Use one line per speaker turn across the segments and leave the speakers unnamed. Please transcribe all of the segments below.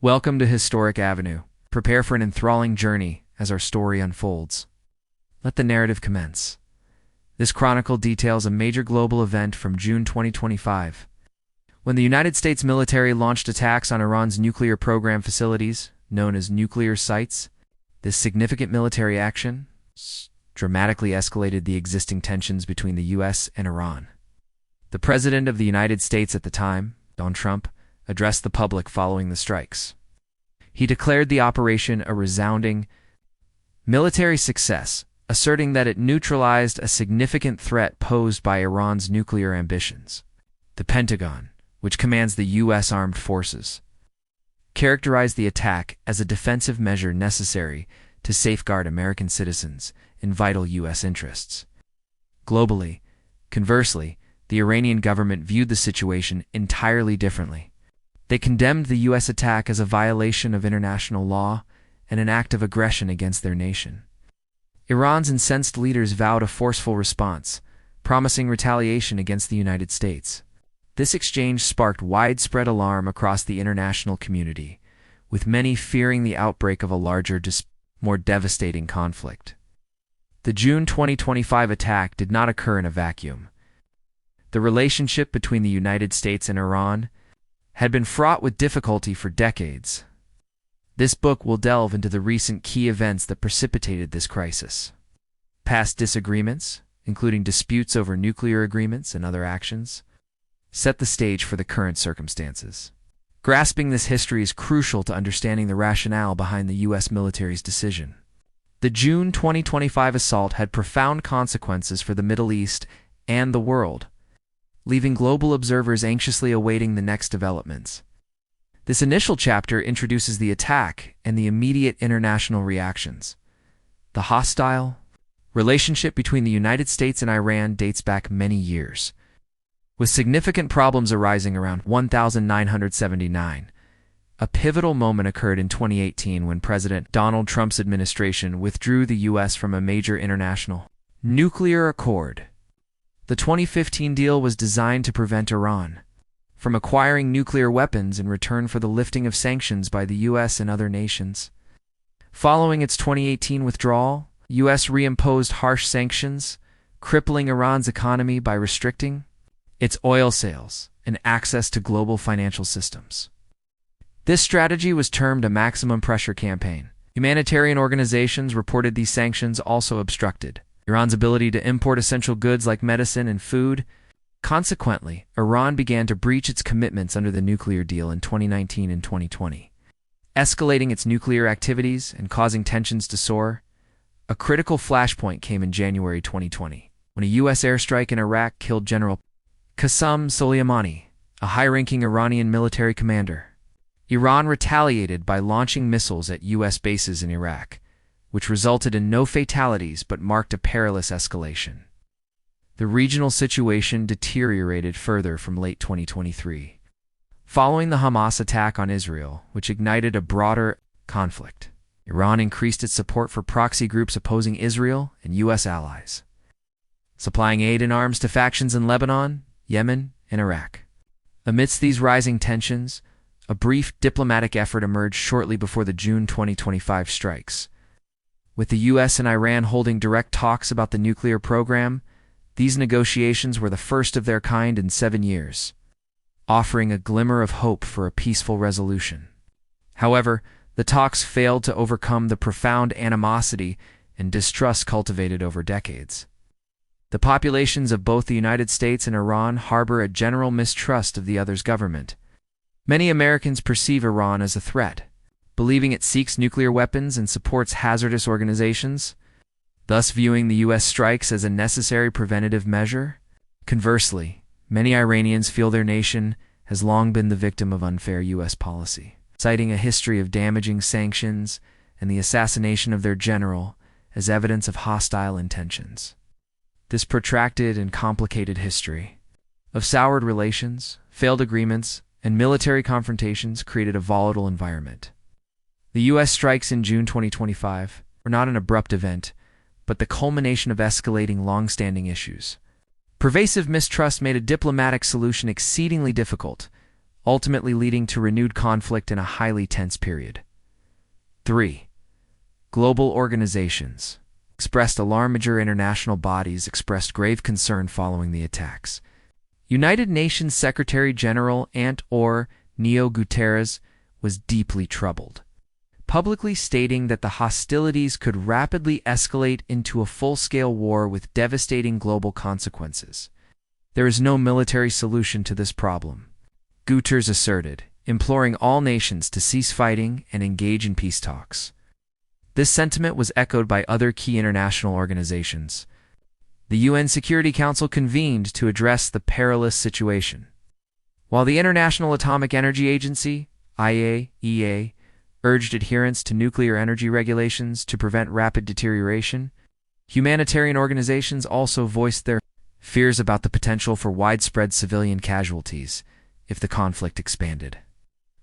Welcome to Historic Avenue. Prepare for an enthralling journey as our story unfolds. Let the narrative commence. This chronicle details a major global event from June 2025, when the United States military launched attacks on Iran's nuclear program facilities, known as nuclear sites. This significant military action dramatically escalated the existing tensions between the U.S. and Iran. The President of the United States at the time, Donald Trump, addressed the public following the strikes. He declared the operation a resounding military success, asserting that it neutralized a significant threat posed by Iran's nuclear ambitions. The Pentagon, which commands the U.S. armed forces, characterized the attack as a defensive measure necessary to safeguard American citizens in vital U.S. interests. Globally, conversely, the Iranian government viewed the situation entirely differently. They condemned the U.S. attack as a violation of international law and an act of aggression against their nation. Iran's incensed leaders vowed a forceful response, promising retaliation against the United States. This exchange sparked widespread alarm across the international community, with many fearing the outbreak of a larger, more devastating conflict. The June 2025 attack did not occur in a vacuum. The relationship between the United States and Iran had been fraught with difficulty for decades. This book will delve into the recent key events that precipitated this crisis. Past disagreements, including disputes over nuclear agreements and other actions, set the stage for the current circumstances. Grasping this history is crucial to understanding the rationale behind the U.S. military's decision. The June 2025 assault had profound consequences for the Middle East and the world, leaving global observers anxiously awaiting the next developments. This initial chapter introduces the attack and the immediate international reactions. The hostile relationship between the United States and Iran dates back many years, with significant problems arising around 1979. A pivotal moment occurred in 2018 when President Donald Trump's administration withdrew the U.S. from a major international nuclear accord. The 2015 deal was designed to prevent Iran from acquiring nuclear weapons in return for the lifting of sanctions by the U.S. and other nations. Following its 2018 withdrawal, the U.S. reimposed harsh sanctions, crippling Iran's economy by restricting its oil sales and access to global financial systems. This strategy was termed a maximum pressure campaign. Humanitarian organizations reported these sanctions also obstructed Iran's ability to import essential goods like medicine and food. Consequently, Iran began to breach its commitments under the nuclear deal in 2019 and 2020, escalating its nuclear activities and causing tensions to soar. A critical flashpoint came in January 2020, when a U.S. airstrike in Iraq killed General Qasem Soleimani, a high-ranking Iranian military commander. Iran retaliated by launching missiles at U.S. bases in Iraq, which resulted in no fatalities but marked a perilous escalation. The regional situation deteriorated further from late 2023, following the Hamas attack on Israel, which ignited a broader conflict. Iran increased its support for proxy groups opposing Israel and U.S. allies, supplying aid and arms to factions in Lebanon, Yemen, and Iraq. Amidst these rising tensions, a brief diplomatic effort emerged shortly before the June 2025 strikes. With the U.S. and Iran holding direct talks about the nuclear program, these negotiations were the first of their kind in 7 years, offering a glimmer of hope for a peaceful resolution. However, the talks failed to overcome the profound animosity and distrust cultivated over decades. The populations of both the United States and Iran harbor a general mistrust of the other's government. Many Americans perceive Iran as a threat, believing it seeks nuclear weapons and supports hazardous organizations, thus viewing the U.S. strikes as a necessary preventative measure. Conversely, many Iranians feel their nation has long been the victim of unfair U.S. policy, citing a history of damaging sanctions and the assassination of their general as evidence of hostile intentions. This protracted and complicated history of soured relations, failed agreements, and military confrontations created a volatile environment. The U.S. strikes in June 2025 were not an abrupt event, but the culmination of escalating long-standing issues. Pervasive mistrust made a diplomatic solution exceedingly difficult, ultimately leading to renewed conflict in a highly tense period. 3. Global organizations expressed alarm. Major international bodies expressed grave concern following the attacks. United Nations Secretary-General Antonio Guterres was deeply troubled, publicly stating that the hostilities could rapidly escalate into a full-scale war with devastating global consequences. There is no military solution to this problem, Guterres asserted, imploring all nations to cease fighting and engage in peace talks. This sentiment was echoed by other key international organizations. The UN Security Council convened to address the perilous situation, while the International Atomic Energy Agency, IAEA, urged adherence to nuclear energy regulations to prevent rapid deterioration. Humanitarian organizations also voiced their fears about the potential for widespread civilian casualties if the conflict expanded.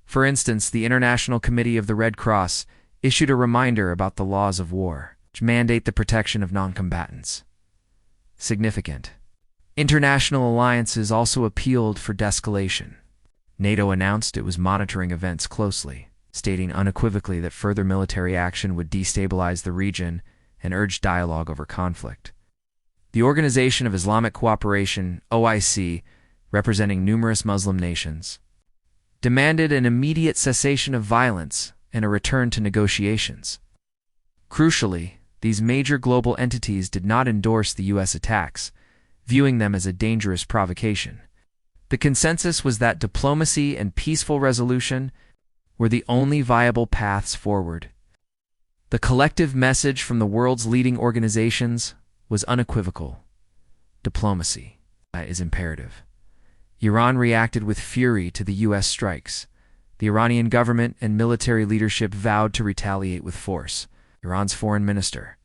For instance, the International Committee of the Red Cross issued a reminder about the laws of war, which mandate the protection of non-combatants. Significant. International alliances also appealed for de-escalation. NATO announced it was monitoring events closely, stating unequivocally that further military action would destabilize the region and urged dialogue over conflict. The Organization of Islamic Cooperation, OIC, representing numerous Muslim nations, demanded an immediate cessation of violence and a return to negotiations. Crucially, these major global entities did not endorse the U.S. attacks, viewing them as a dangerous provocation. The consensus was that diplomacy and peaceful resolution were the only viable paths forward. The collective message from the world's leading organizations was unequivocal. Diplomacy is imperative. Iran reacted with fury to the U.S. strikes. The Iranian government and military leadership vowed to retaliate with force. Iran's foreign minister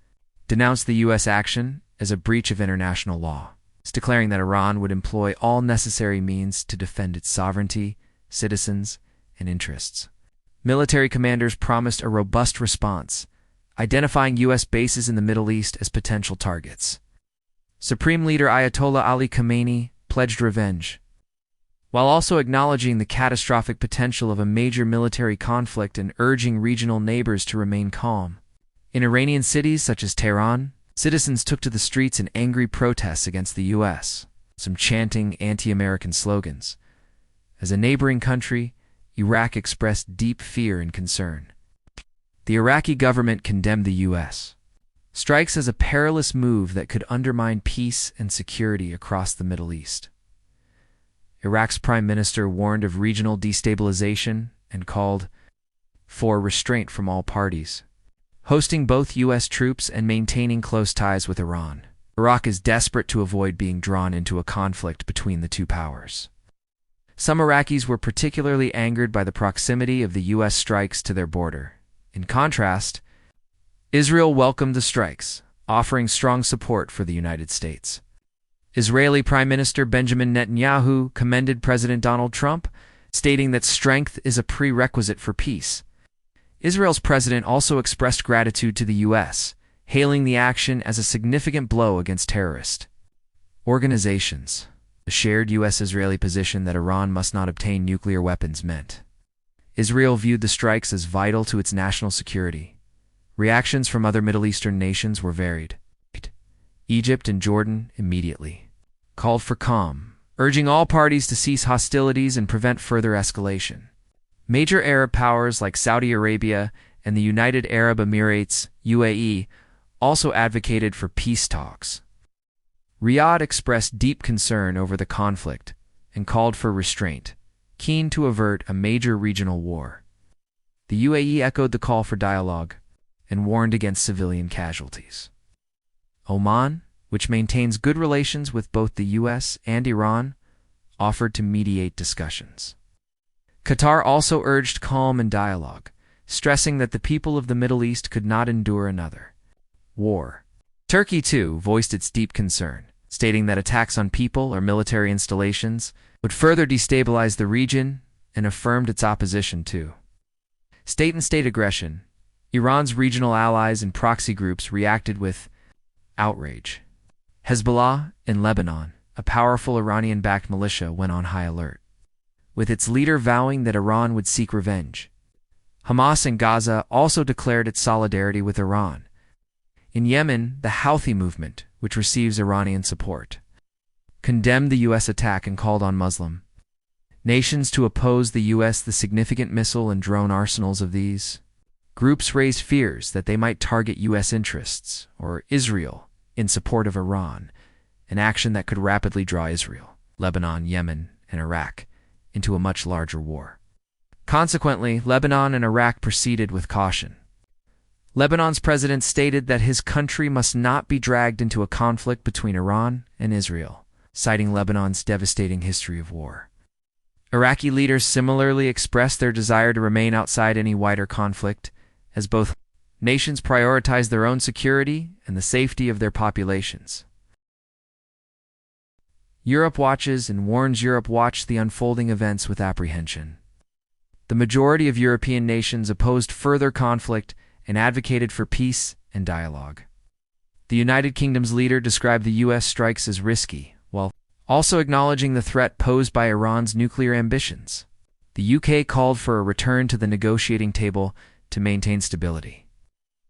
denounced the U.S. action as a breach of international law, declaring that Iran would employ all necessary means to defend its sovereignty, citizens, and interests. Military commanders promised a robust response, identifying U.S. bases in the Middle East as potential targets. Supreme Leader Ayatollah Ali Khamenei pledged revenge, while also acknowledging the catastrophic potential of a major military conflict and urging regional neighbors to remain calm. In Iranian cities such as Tehran, citizens took to the streets in angry protests against the U.S., some chanting anti-American slogans. As a neighboring country, Iraq expressed deep fear and concern. The Iraqi government condemned the U.S. strikes as a perilous move that could undermine peace and security across the Middle East. Iraq's prime minister warned of regional destabilization and called for restraint from all parties, hosting both U.S. troops and maintaining close ties with Iran. Iraq is desperate to avoid being drawn into a conflict between the two powers. Some Iraqis were particularly angered by the proximity of the U.S. strikes to their border. In contrast, Israel welcomed the strikes, offering strong support for the United States. Israeli Prime Minister Benjamin Netanyahu commended President Donald Trump, stating that strength is a prerequisite for peace. Israel's president also expressed gratitude to the U.S., hailing the action as a significant blow against terrorist organizations. The shared U.S.-Israeli position that Iran must not obtain nuclear weapons meant Israel viewed the strikes as vital to its national security. Reactions from other Middle Eastern nations were varied. Egypt and Jordan immediately called for calm, urging all parties to cease hostilities and prevent further escalation. Major Arab powers like Saudi Arabia and the United Arab Emirates, UAE, also advocated for peace talks. Riyadh expressed deep concern over the conflict and called for restraint, keen to avert a major regional war. The UAE echoed the call for dialogue and warned against civilian casualties. Oman, which maintains good relations with both the U.S. and Iran, offered to mediate discussions. Qatar also urged calm and dialogue, stressing that the people of the Middle East could not endure another war. Turkey, too, voiced its deep concern, stating that attacks on people or military installations would further destabilize the region and affirmed its opposition to state-and-state aggression. Iran's regional allies and proxy groups reacted with outrage. Hezbollah in Lebanon, a powerful Iranian-backed militia, went on high alert, with its leader vowing that Iran would seek revenge. Hamas in Gaza also declared its solidarity with Iran. In Yemen, the Houthi movement, which receives Iranian support, condemned the U.S. attack and called on Muslim nations to oppose the U.S. The significant missile and drone arsenals of these groups raised fears that they might target U.S. interests, or Israel, in support of Iran, an action that could rapidly draw Israel, Lebanon, Yemen, and Iraq into a much larger war. Consequently, Lebanon and Iraq proceeded with caution. Lebanon's president stated that his country must not be dragged into a conflict between Iran and Israel, citing Lebanon's devastating history of war. Iraqi leaders similarly expressed their desire to remain outside any wider conflict, as both nations prioritize their own security and the safety of their populations. Europe watches and warns. Europe watched the unfolding events with apprehension. The majority of European nations opposed further conflict and advocated for peace and dialogue. The United Kingdom's leader described the U.S. strikes as risky, while also acknowledging the threat posed by Iran's nuclear ambitions. The UK called for a return to the negotiating table to maintain stability.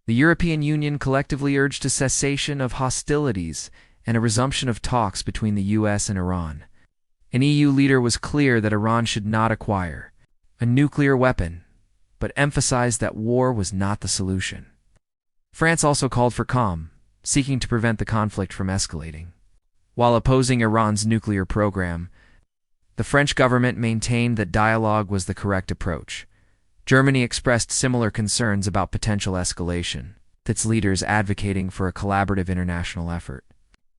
The European Union collectively urged a cessation of hostilities and a resumption of talks between the U.S. and Iran. An EU leader was clear that Iran should not acquire a nuclear weapon, but emphasized that war was not the solution. France also called for calm, seeking to prevent the conflict from escalating. While opposing Iran's nuclear program, the French government maintained that dialogue was the correct approach. Germany expressed similar concerns about potential escalation, with its leaders advocating for a collaborative international effort.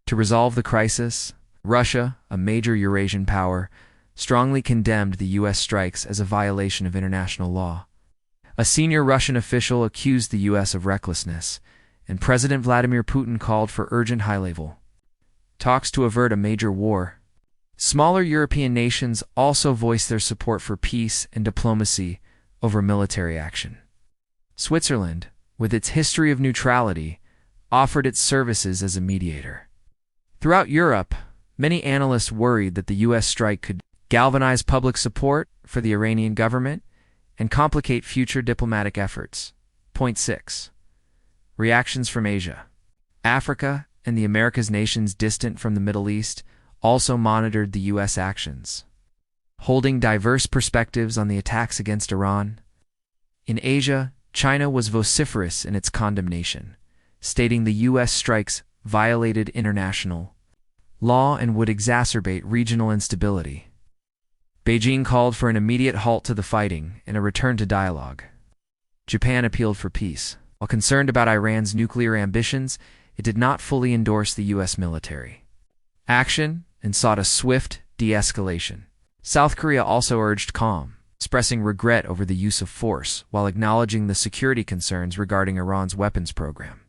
To resolve the crisis, Russia, a major Eurasian power, strongly condemned the U.S. strikes as a violation of international law. A senior Russian official accused the U.S. of recklessness, and President Vladimir Putin called for urgent high-level talks to avert a major war. Smaller European nations also voiced their support for peace and diplomacy over military action. Switzerland, with its history of neutrality, offered its services as a mediator. Throughout Europe, many analysts worried that the U.S. strike could galvanize public support for the Iranian government and complicate future diplomatic efforts. Point 6. Reactions from Asia. Africa and the Americas, nations distant from the Middle East, also monitored the U.S. actions, holding diverse perspectives on the attacks against Iran. In Asia, China was vociferous in its condemnation, stating the U.S. strikes violated international law and would exacerbate regional instability. Beijing called for an immediate halt to the fighting and a return to dialogue. Japan appealed for peace. While concerned about Iran's nuclear ambitions, it did not fully endorse the U.S. military action and sought a swift de-escalation. South Korea also urged calm, expressing regret over the use of force while acknowledging the security concerns regarding Iran's weapons program.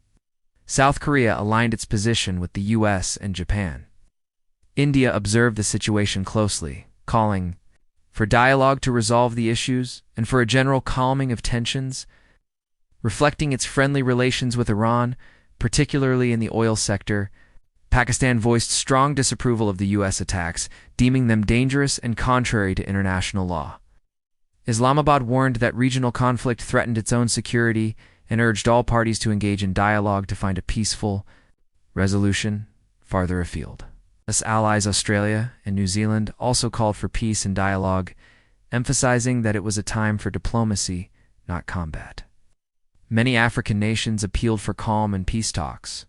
South Korea aligned its position with the U.S. and Japan. India observed the situation closely, calling for dialogue to resolve the issues and for a general calming of tensions. Reflecting its friendly relations with Iran, particularly in the oil sector, Pakistan voiced strong disapproval of the U.S. attacks, deeming them dangerous and contrary to international law. Islamabad warned that regional conflict threatened its own security and urged all parties to engage in dialogue to find a peaceful resolution farther afield. US allies Australia and New Zealand also called for peace and dialogue, emphasizing that it was a time for diplomacy, not combat. Many African nations appealed for calm and peace talks.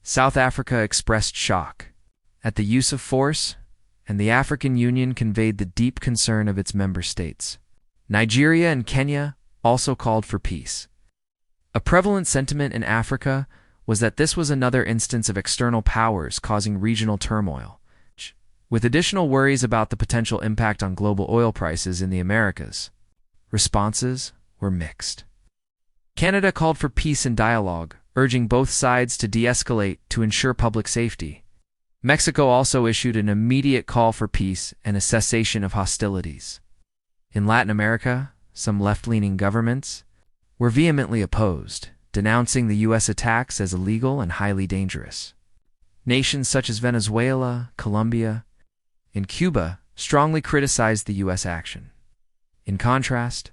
South Africa expressed shock at the use of force, and the African Union conveyed the deep concern of its member states. Nigeria and Kenya also called for peace. A prevalent sentiment in Africa was that this was another instance of external powers causing regional turmoil, with additional worries about the potential impact on global oil prices in the Americas. Responses were mixed. Canada called for peace and dialogue, urging both sides to de-escalate to ensure public safety. Mexico also issued an immediate call for peace and a cessation of hostilities. In Latin America, some left-leaning governments were vehemently opposed, denouncing the U.S. attacks as illegal and highly dangerous. Nations such as Venezuela, Colombia, and Cuba strongly criticized the U.S. action. In contrast,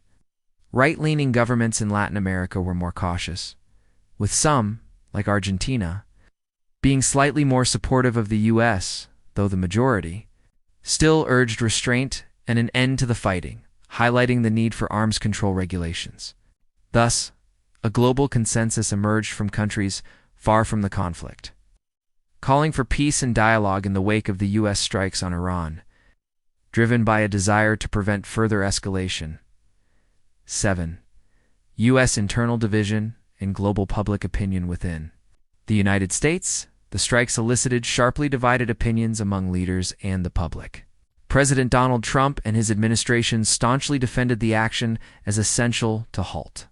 right-leaning governments in Latin America were more cautious, with some, like Argentina, being slightly more supportive of the U.S., though the majority, still urged restraint and an end to the fighting, highlighting the need for arms control regulations. Thus, a global consensus emerged from countries far from the conflict, calling for peace and dialogue in the wake of the U.S. strikes on Iran, driven by a desire to prevent further escalation. 7. U.S. internal division and global public opinion within the United States. The strikes elicited sharply divided opinions among leaders and the public. President Donald Trump and his administration staunchly defended the action as essential to halt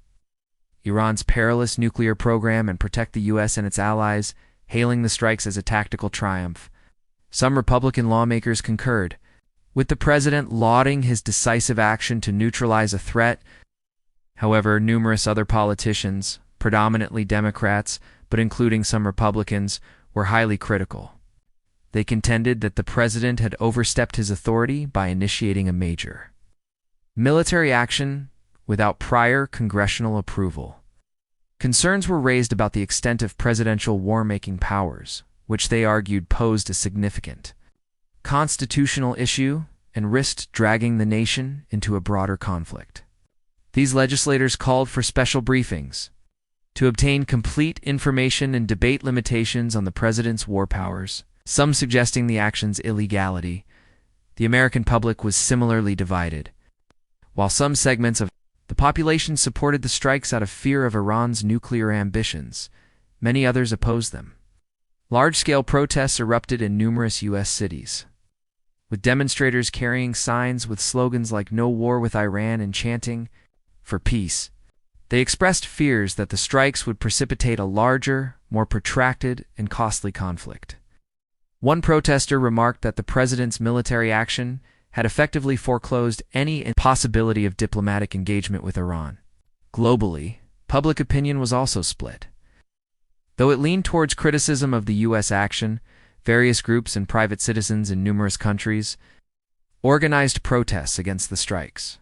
Iran's perilous nuclear program and protect the U.S. and its allies, hailing the strikes as a tactical triumph. Some Republican lawmakers concurred, with the president lauding his decisive action to neutralize a threat. However, numerous other politicians, predominantly Democrats, but including some Republicans, were highly critical. They contended that the president had overstepped his authority by initiating a major military action without prior congressional approval. Concerns were raised about the extent of presidential war-making powers, which they argued posed a significant constitutional issue and risked dragging the nation into a broader conflict. These legislators called for special briefings to obtain complete information and debate limitations on the president's war powers, some suggesting the action's illegality. The American public was similarly divided. While some segments of the population supported the strikes out of fear of Iran's nuclear ambitions, many others opposed them. Large-scale protests erupted in numerous U.S. cities, with demonstrators carrying signs with slogans like "No War with Iran" and chanting "For Peace." They expressed fears that the strikes would precipitate a larger, more protracted, and costly conflict. One protester remarked that the president's military action had effectively foreclosed any possibility of diplomatic engagement with Iran. Globally, public opinion was also split. Though it leaned towards criticism of the U.S. action, various groups and private citizens in numerous countries organized protests against the strikes.